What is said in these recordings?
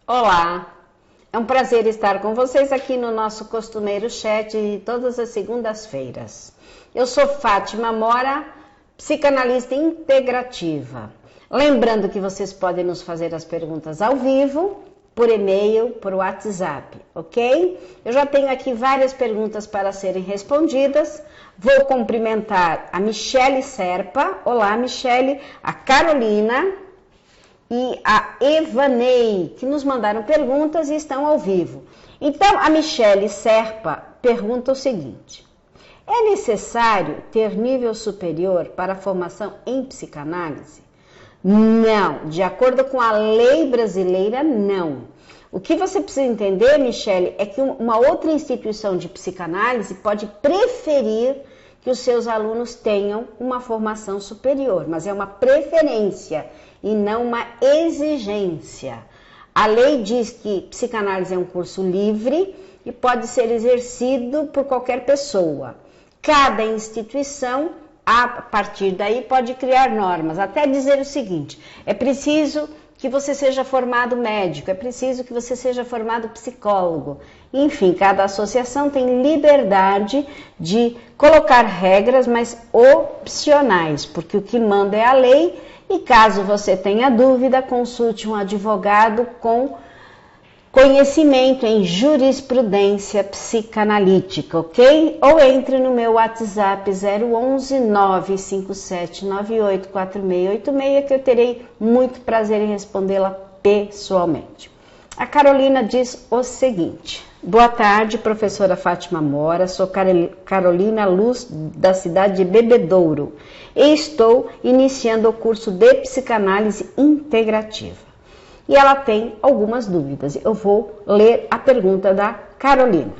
Olá, é um prazer estar com vocês aqui no nosso costumeiro chat de todas as segundas-feiras. Eu sou Fátima Mora, psicanalista integrativa. Lembrando que vocês podem nos fazer as perguntas ao vivo, por e-mail, por WhatsApp, ok? Eu já tenho aqui várias perguntas para serem respondidas. Vou cumprimentar a Michele Serpa, olá Michele, a Carolina e a Evanei, que nos mandaram perguntas e estão ao vivo. Então, a Michele Serpa pergunta o seguinte: é necessário ter nível superior para a formação em psicanálise? Não, de acordo com a lei brasileira, não. O que você precisa entender, Michele, é que uma outra instituição de psicanálise pode preferir que os seus alunos tenham uma formação superior, mas é uma preferência e não uma exigência. A lei diz que psicanálise é um curso livre e pode ser exercido por qualquer pessoa. Cada instituição, a partir daí, pode criar normas, até dizer o seguinte: é preciso que você seja formado médico, é preciso que você seja formado psicólogo. Enfim, cada associação tem liberdade de colocar regras, mas opcionais, porque o que manda é a lei. E caso você tenha dúvida, consulte um advogado com conhecimento em jurisprudência psicanalítica, ok? Ou entre no meu WhatsApp 011 957 984686, que eu terei muito prazer em respondê-la pessoalmente. A Carolina diz o seguinte: boa tarde, professora Fátima Mora, sou Carolina Luz, da cidade de Bebedouro, e estou iniciando o curso de psicanálise integrativa. E ela tem algumas dúvidas. Eu vou ler a pergunta da Carolina.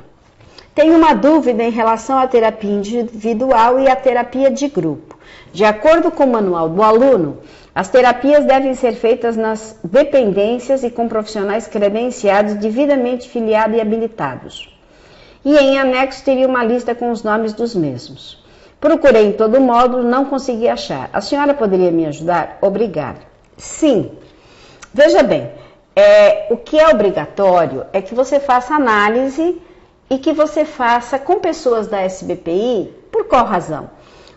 Tenho uma dúvida em relação à terapia individual e à terapia de grupo. De acordo com o manual do aluno, as terapias devem ser feitas nas dependências e com profissionais credenciados, devidamente filiados e habilitados. E em anexo teria uma lista com os nomes dos mesmos. Procurei em todo módulo, não consegui achar. A senhora poderia me ajudar? Obrigada. Sim. Veja bem, o que é obrigatório é que você faça análise e que você faça com pessoas da SBPI. Por qual razão?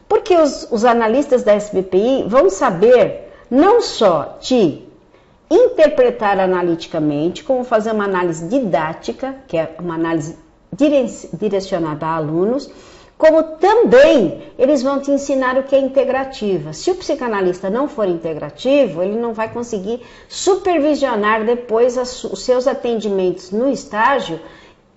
Porque os analistas da SBPI vão saber não só te interpretar analiticamente, como fazer uma análise didática, que é uma análise direcionada a alunos, como também eles vão te ensinar o que é integrativa. Se o psicanalista não for integrativo, ele não vai conseguir supervisionar depois os seus atendimentos no estágio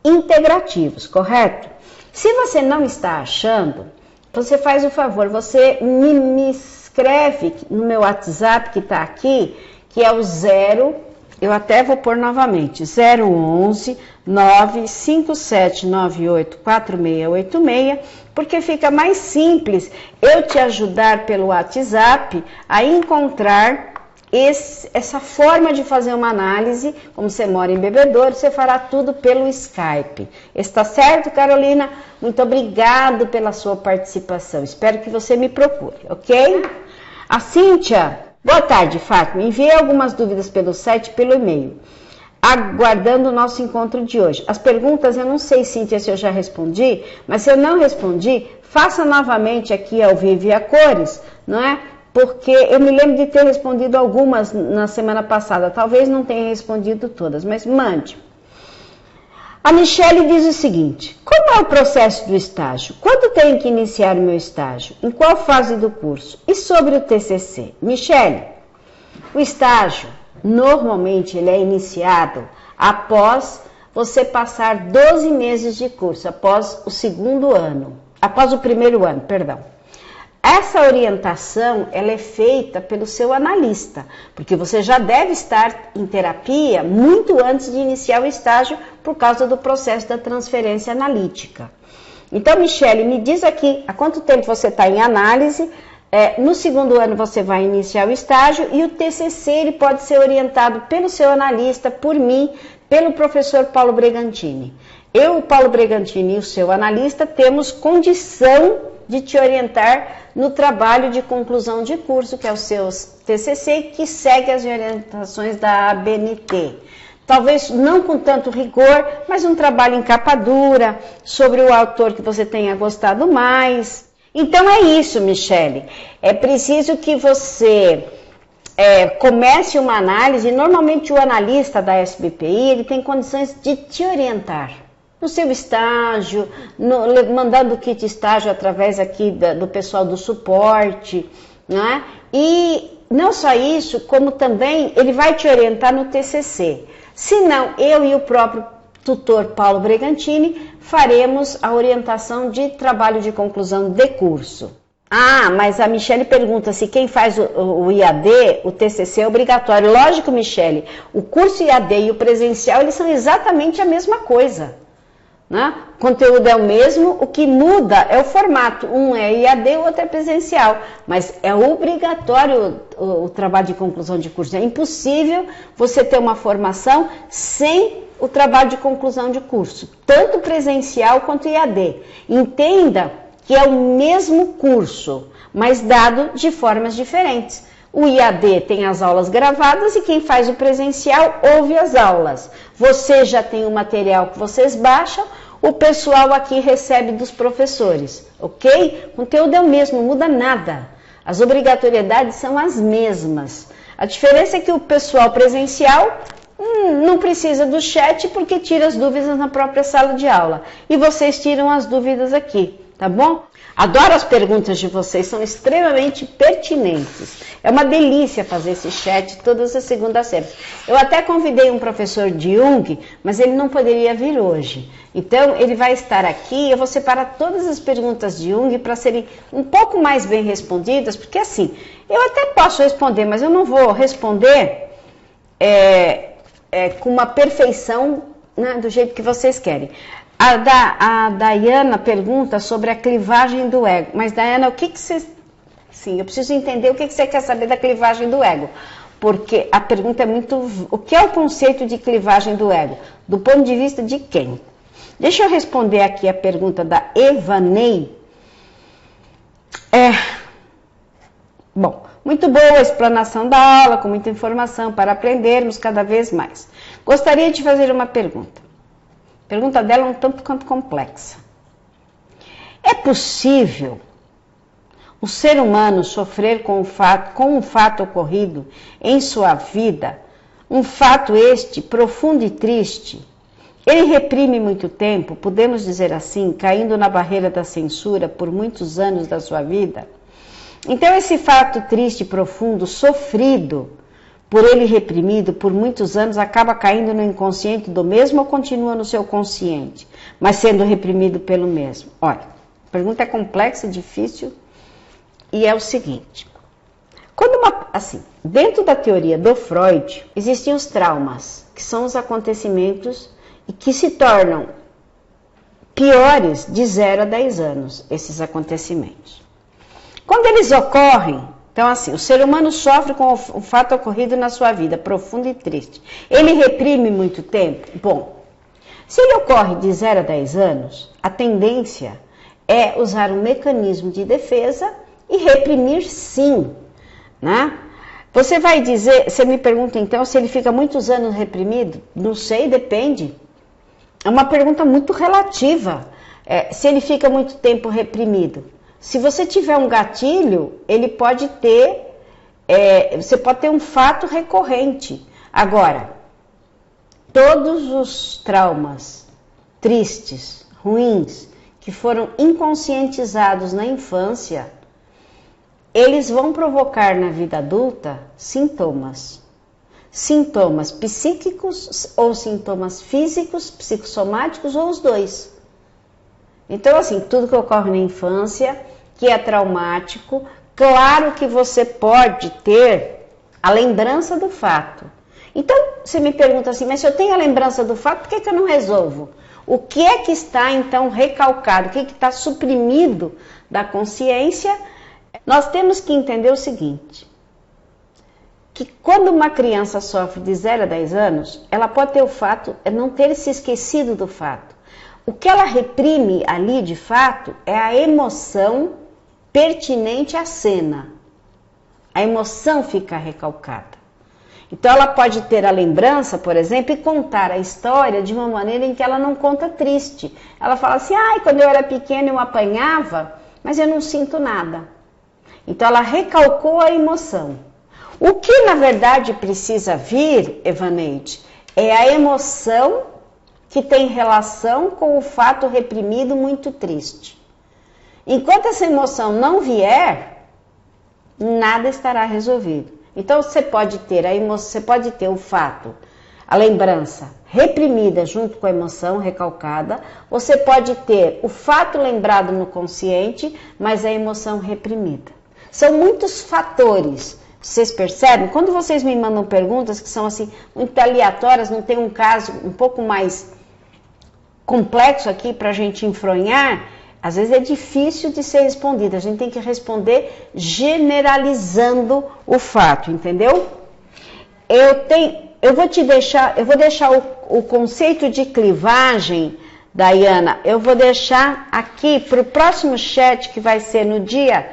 integrativos, correto? Se você não está achando, você faz o favor, você me escreve no meu WhatsApp que está aqui, que é o 0, eu até vou pôr novamente, 011 957984686, porque fica mais simples eu te ajudar pelo WhatsApp a encontrar essa forma de fazer uma análise. Como você mora em Bebedouro, você fará tudo pelo Skype. Está certo, Carolina? Muito obrigado pela sua participação. Espero que você me procure, ok? A Cíntia, boa tarde, Fátima. Enviei algumas dúvidas pelo site e pelo e-mail, aguardando o nosso encontro de hoje. As perguntas, eu não sei, Cíntia, se eu já respondi, mas se eu não respondi, faça novamente aqui ao vivo e a cores, não é? Porque eu me lembro de ter respondido algumas na semana passada, talvez não tenha respondido todas, mas mande. A Michele diz o seguinte: como é o processo do estágio? Quando tenho que iniciar o meu estágio? Em qual fase do curso? E sobre o TCC? Michele, o estágio, normalmente ele é iniciado após você passar 12 meses de curso, após o primeiro ano, perdão. Essa orientação, ela é feita pelo seu analista, porque você já deve estar em terapia muito antes de iniciar o estágio por causa do processo da transferência analítica. Então, Michele, me diz aqui, há quanto tempo você está em análise? No segundo ano você vai iniciar o estágio e o TCC ele pode ser orientado pelo seu analista, por mim, pelo professor Paulo Bregantini. Eu, o Paulo Bregantini e o seu analista temos condição de te orientar no trabalho de conclusão de curso, que é o seu TCC, que segue as orientações da ABNT. Talvez não com tanto rigor, mas um trabalho em capa dura, sobre o autor que você tenha gostado mais. Então é isso, Michele. É preciso que você comece uma análise. Normalmente o analista da SBPI, ele tem condições de te orientar no seu estágio, mandando o kit estágio através aqui do pessoal do suporte, né? E não só isso, como também ele vai te orientar no TCC. Se não, eu e o próprio tutor Paulo Bregantini faremos a orientação de trabalho de conclusão de curso. Ah, mas a Michele pergunta se quem faz o IAD, o TCC é obrigatório. Lógico, Michele, o curso IAD e o presencial, eles são exatamente a mesma coisa, né? O conteúdo é o mesmo, o que muda é o formato. Um é IAD, o outro é presencial. Mas é obrigatório o trabalho de conclusão de curso. É impossível você ter uma formação sem o trabalho de conclusão de curso, tanto presencial quanto IAD. Entenda que é o mesmo curso, mas dado de formas diferentes. O IAD tem as aulas gravadas e quem faz o presencial ouve as aulas. Você já tem o material que vocês baixam, o pessoal aqui recebe dos professores, ok? O conteúdo é o mesmo, não muda nada. As obrigatoriedades são as mesmas. A diferença é que o pessoal presencial não precisa do chat porque tira as dúvidas na própria sala de aula. E vocês tiram as dúvidas aqui, tá bom? Adoro as perguntas de vocês, são extremamente pertinentes. É uma delícia fazer esse chat todas as segundas-feiras. Eu até convidei um professor de Jung, mas ele não poderia vir hoje. Então, ele vai estar aqui, eu vou separar todas as perguntas de Jung para serem um pouco mais bem respondidas, porque assim, eu até posso responder, mas eu não vou responder com uma perfeição, né, do jeito que vocês querem. A Dayana pergunta sobre a clivagem do ego. Mas, Dayana, o que você... Sim, eu preciso entender o que você quer saber da clivagem do ego. Porque a pergunta é muito... O que é o conceito de clivagem do ego? Do ponto de vista de quem? Deixa eu responder aqui a pergunta da Evanei. Bom, muito boa a explanação da aula, com muita informação para aprendermos cada vez mais. Gostaria de fazer uma pergunta. A pergunta dela é um tanto quanto complexa. É possível o ser humano sofrer com um fato ocorrido em sua vida, um fato este profundo e triste? Ele reprime muito tempo, podemos dizer assim, caindo na barreira da censura por muitos anos da sua vida? Então esse fato triste, profundo, sofrido, por ele reprimido por muitos anos, acaba caindo no inconsciente do mesmo ou continua no seu consciente, mas sendo reprimido pelo mesmo? Olha, a pergunta é complexa, difícil, e é o seguinte. Dentro da teoria do Freud, existem os traumas, que são os acontecimentos e que se tornam piores de 0 a 10 anos, esses acontecimentos. Quando eles ocorrem, então assim, o ser humano sofre com o fato ocorrido na sua vida, profundo e triste. Ele reprime muito tempo? Bom, se ele ocorre de 0 a 10 anos, a tendência é usar um mecanismo de defesa e reprimir sim, né? Você vai dizer, você me pergunta então se ele fica muitos anos reprimido? Não sei, depende. É uma pergunta muito relativa, se ele fica muito tempo reprimido. Se você tiver um gatilho, ele pode ter, você pode ter um fato recorrente. Agora, todos os traumas tristes, ruins, que foram inconscientizados na infância, eles vão provocar na vida adulta sintomas. Sintomas psíquicos ou sintomas físicos, psicossomáticos ou os dois. Então, assim, tudo que ocorre na infância, que é traumático, claro que você pode ter a lembrança do fato. Então, você me pergunta assim, mas se eu tenho a lembrança do fato, por que eu não resolvo? O que é que está, então, recalcado? O que é que está suprimido da consciência? Nós temos que entender o seguinte, que quando uma criança sofre de 0 a 10 anos, ela pode ter o fato, não ter se esquecido do fato. O que ela reprime ali, de fato, é a emoção pertinente à cena. A emoção fica recalcada. Então ela pode ter a lembrança, por exemplo, e contar a história de uma maneira em que ela não conta triste. Ela fala assim, quando eu era pequena eu apanhava, mas eu não sinto nada. Então ela recalcou a emoção. O que na verdade precisa vir, Evaneide, é a emoção que tem relação com o fato reprimido muito triste. Enquanto essa emoção não vier, nada estará resolvido. Então você pode ter a emoção, você pode ter o fato, a lembrança reprimida junto com a emoção recalcada, você pode ter o fato lembrado no consciente, mas a emoção reprimida. São muitos fatores. Vocês percebem? Quando vocês me mandam perguntas que são assim muito aleatórias, não tem um caso um pouco mais complexo aqui para a gente enfronhar, às vezes é difícil de ser respondido. A gente tem que responder generalizando o fato, entendeu? Eu vou deixar o conceito de clivagem, Dayana, eu vou deixar aqui para o próximo chat, que vai ser no dia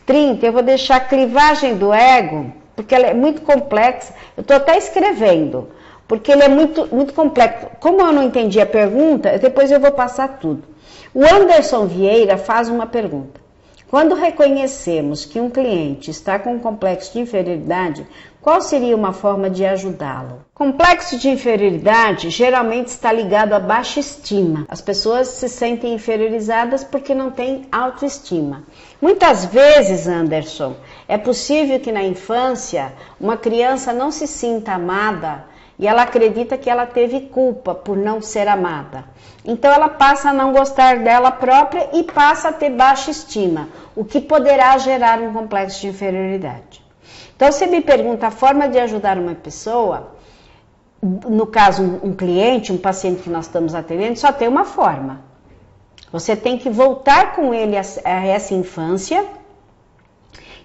30, eu vou deixar a clivagem do ego, porque ela é muito complexa. Eu estou até escrevendo, porque ele é muito, muito complexo. Como eu não entendi a pergunta, depois eu vou passar tudo. O Anderson Vieira faz uma pergunta. Quando reconhecemos que um cliente está com um complexo de inferioridade, qual seria uma forma de ajudá-lo? Complexo de inferioridade geralmente está ligado à baixa estima. As pessoas se sentem inferiorizadas porque não têm autoestima. Muitas vezes, Anderson, é possível que na infância uma criança não se sinta amada e ela acredita que ela teve culpa por não ser amada. Então ela passa a não gostar dela própria e passa a ter baixa estima, o que poderá gerar um complexo de inferioridade. Então você me pergunta a forma de ajudar uma pessoa, no caso um cliente, um paciente que nós estamos atendendo, só tem uma forma. Você tem que voltar com ele a essa infância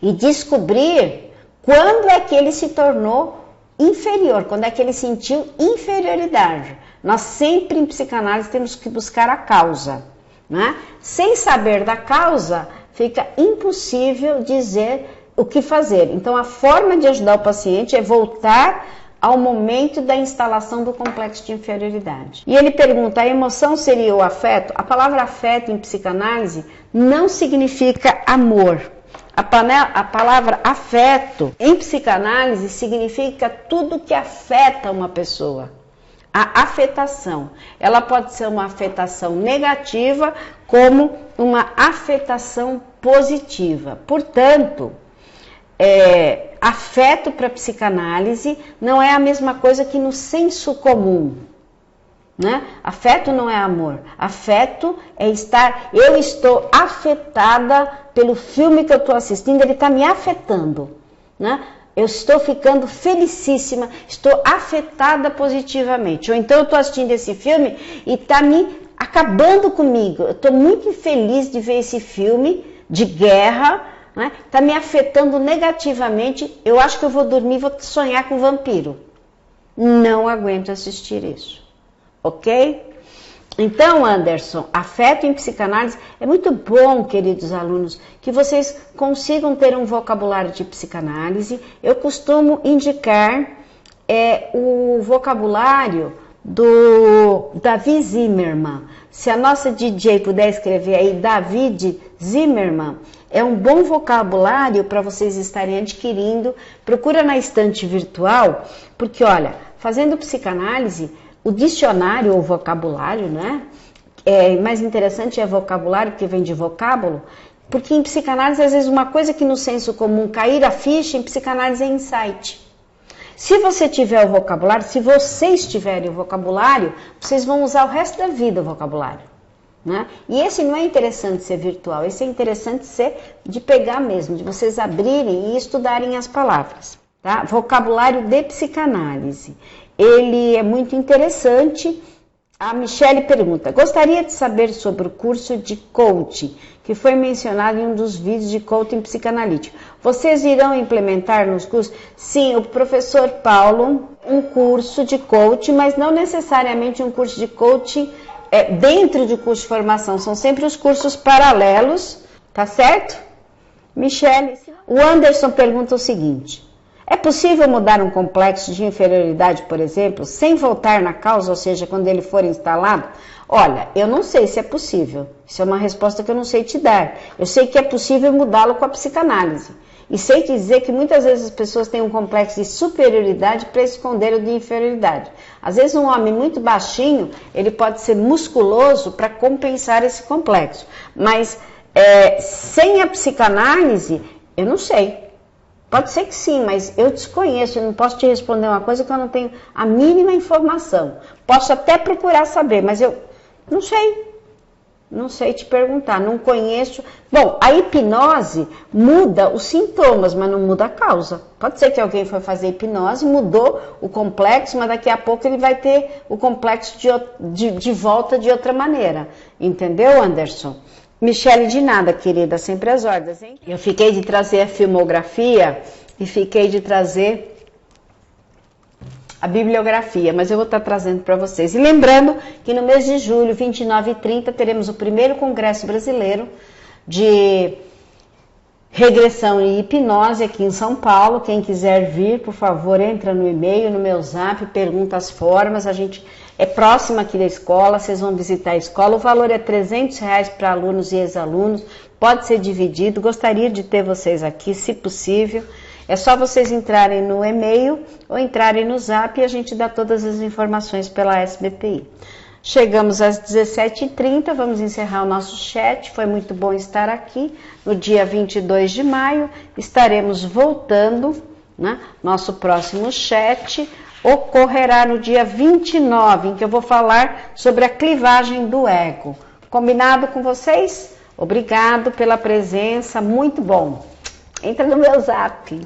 e descobrir quando é que ele se tornou inferior, quando é que ele sentiu inferioridade. Nós sempre em psicanálise temos que buscar a causa, né? Sem saber da causa, fica impossível dizer o que fazer. Então a forma de ajudar o paciente é voltar ao momento da instalação do complexo de inferioridade. E ele pergunta, a emoção seria o afeto? A palavra afeto em psicanálise não significa amor. A palavra afeto em psicanálise significa tudo que afeta uma pessoa. A afetação, ela pode ser uma afetação negativa como uma afetação positiva. Portanto, afeto para psicanálise não é a mesma coisa que no senso comum, né? Afeto não é amor, afeto é eu estou afetada pelo filme que eu estou assistindo, ele está me afetando, né? Eu estou ficando felicíssima, estou afetada positivamente. Ou então eu estou assistindo esse filme e está me acabando comigo. Eu estou muito feliz de ver esse filme de guerra, né? Está me afetando negativamente. Eu acho que eu vou dormir e vou sonhar com um vampiro. Não aguento assistir isso. Ok? Então, Anderson, afeto em psicanálise é muito bom, queridos alunos, que vocês consigam ter um vocabulário de psicanálise. Eu costumo indicar o vocabulário do David Zimmerman. Se a nossa DJ puder escrever aí, David Zimmerman, é um bom vocabulário para vocês estarem adquirindo. Procura na estante virtual, porque olha, fazendo psicanálise, o dicionário ou vocabulário, né? Mais interessante é vocabulário, que vem de vocábulo, porque em psicanálise, às vezes, uma coisa que no senso comum cair a ficha, em psicanálise é insight. Se você tiver o vocabulário, se vocês tiverem o vocabulário, vocês vão usar o resto da vida o vocabulário, né? E esse não é interessante ser virtual, esse é interessante ser de pegar mesmo, de vocês abrirem e estudarem as palavras, tá? Vocabulário de psicanálise. Ele é muito interessante. A Michele pergunta, gostaria de saber sobre o curso de coaching, que foi mencionado em um dos vídeos de coaching psicanalítico. Vocês irão implementar nos cursos? Sim, o professor Paulo, um curso de coaching, mas não necessariamente um curso de coaching dentro do curso de formação, são sempre os cursos paralelos, tá certo? Michele, o Anderson pergunta o seguinte, É possível mudar um complexo de inferioridade, por exemplo, sem voltar na causa, ou seja, quando ele for instalado? Olha, eu não sei se é possível. Isso é uma resposta que eu não sei te dar. Eu sei que é possível mudá-lo com a psicanálise. E sei te dizer que muitas vezes as pessoas têm um complexo de superioridade para esconder o de inferioridade. Às vezes um homem muito baixinho, ele pode ser musculoso para compensar esse complexo. Mas sem a psicanálise, eu não sei. Pode ser que sim, mas eu desconheço, eu não posso te responder uma coisa que eu não tenho a mínima informação. Posso até procurar saber, mas eu não sei. Não sei te perguntar, não conheço. Bom, a hipnose muda os sintomas, mas não muda a causa. Pode ser que alguém foi fazer hipnose, mudou o complexo, mas daqui a pouco ele vai ter o complexo de volta de outra maneira. Entendeu, Anderson? Michele, de nada, querida, sempre às ordens, hein? Eu fiquei de trazer a filmografia e fiquei de trazer a bibliografia, mas eu vou estar trazendo para vocês. E lembrando que no mês de julho, 29 e 30, teremos o primeiro Congresso Brasileiro de Regressão e Hipnose aqui em São Paulo. Quem quiser vir, por favor, entra no e-mail, no meu zap, pergunta as formas. A gente é próximo aqui da escola, vocês vão visitar a escola. O valor é R$300 para alunos e ex-alunos, pode ser dividido. Gostaria de ter vocês aqui, se possível. É só vocês entrarem no e-mail ou entrarem no zap e a gente dá todas as informações pela SBPI. Chegamos às 17h30, vamos encerrar o nosso chat. Foi muito bom estar aqui. No dia 22 de maio estaremos voltando, né? Nosso próximo chat ocorrerá no dia 29, em que eu vou falar sobre a clivagem do ego. Combinado com vocês? Obrigado pela presença, muito bom. Entra no meu zap.